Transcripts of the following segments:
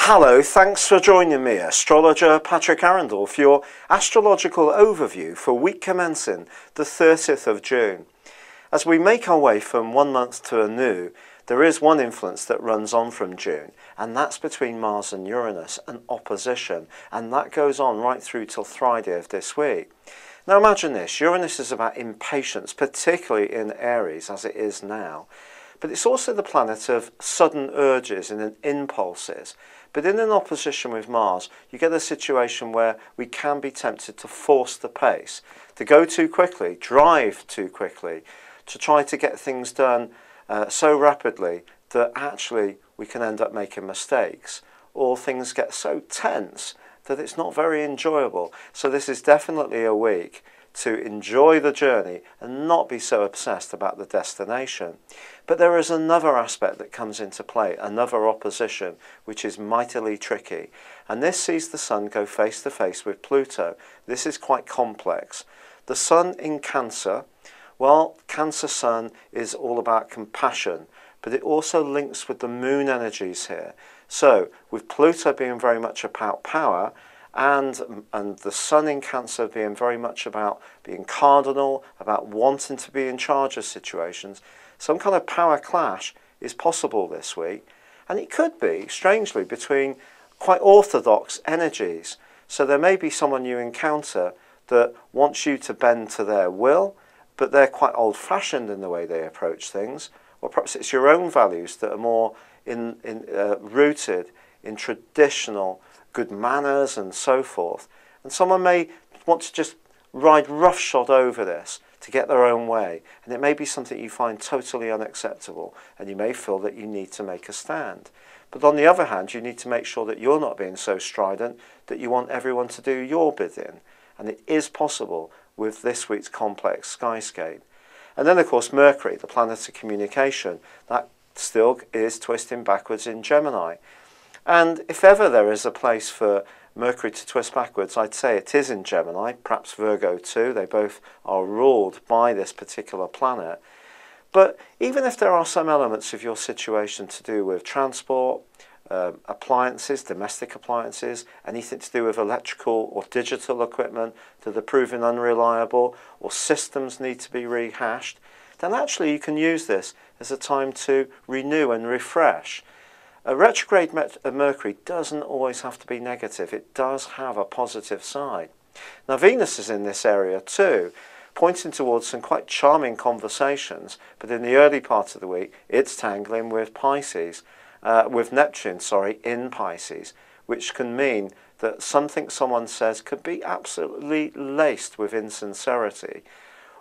Hello, thanks for joining me, astrologer Patrick Arundell, for your astrological overview for week commencing the 30th of June. As we make our way from one month to a new, there is one influence that runs on from June, and that's between Mars and Uranus, an opposition, and that goes on right through till Friday of this week. Now imagine this, Uranus is about impatience, particularly in Aries as it is now, but it's also the planet of sudden urges and impulses. But in an opposition with Mars, you get a situation where we can be tempted to force the pace, to go too quickly, drive too quickly, to try to get things done so rapidly that actually we can end up making mistakes, or things get so tense that it's not very enjoyable. So this is definitely a week to enjoy the journey and not be so obsessed about the destination. But there is another aspect that comes into play, another opposition, which is mightily tricky. And this sees the Sun go face to face with Pluto. This is quite complex. The Sun in Cancer, well, Cancer Sun is all about compassion, but it also links with the Moon energies here. So with Pluto being very much about power, and the Sun in Cancer being very much about being cardinal, about wanting to be in charge of situations, some kind of power clash is possible this week. And it could be, strangely, between quite orthodox energies. So there may be someone you encounter that wants you to bend to their will, but they're quite old-fashioned in the way they approach things. Or perhaps it's your own values that are more rooted in traditional good manners and so forth. And someone may want to just ride roughshod over this to get their own way. And it may be something you find totally unacceptable, and you may feel that you need to make a stand. But on the other hand, you need to make sure that you're not being so strident that you want everyone to do your bidding. And it is possible with this week's complex skyscape. And then, of course, Mercury, the planet of communication, that still is twisting backwards in Gemini. And if ever there is a place for Mercury to twist backwards, I'd say it is in Gemini, perhaps Virgo too. They both are ruled by this particular planet. But even if there are some elements of your situation to do with transport, appliances, domestic appliances, anything to do with electrical or digital equipment that are proving unreliable, or systems need to be rehashed, then actually you can use this as a time to renew and refresh. A retrograde Mercury doesn't always have to be negative. It does have a positive side. Now Venus is in this area too, pointing towards some quite charming conversations, but in the early part of the week it's tangling with Pisces, with Neptune, in Pisces, which can mean that something someone says could be absolutely laced with insincerity,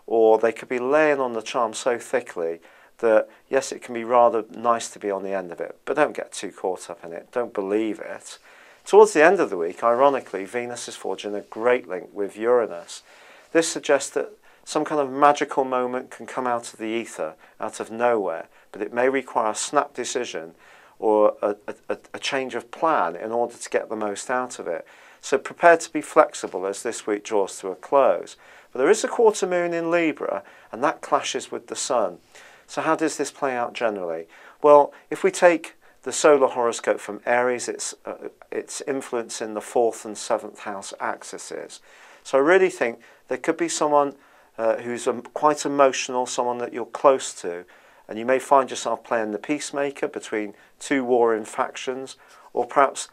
or they could be laying on the charm so thickly that, yes, it can be rather nice to be on the end of it, but don't get too caught up in it. Don't believe it. Towards the end of the week, ironically, Venus is forging a great link with Uranus. This suggests that some kind of magical moment can come out of the ether, out of nowhere, but it may require a snap decision or a change of plan in order to get the most out of it. So prepare to be flexible as this week draws to a close. But there is a quarter moon in Libra, and that clashes with the Sun. So how does this play out generally? Well, if we take the solar horoscope from Aries, its influence in the 4th and 7th house axes. So I really think there could be someone who's quite emotional, someone that you're close to, and you may find yourself playing the peacemaker between two warring factions, or perhaps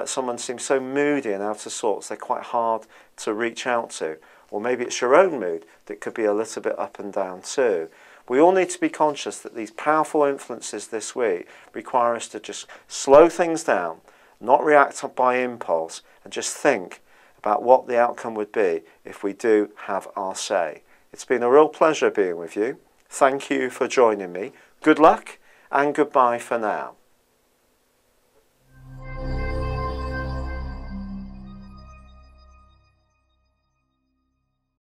someone seems so moody and out of sorts they're quite hard to reach out to. Or maybe it's your own mood that could be a little bit up and down too. We all need to be conscious that these powerful influences this week require us to just slow things down, not react by impulse, and just think about what the outcome would be if we do have our say. It's been a real pleasure being with you. Thank you for joining me. Good luck and goodbye for now.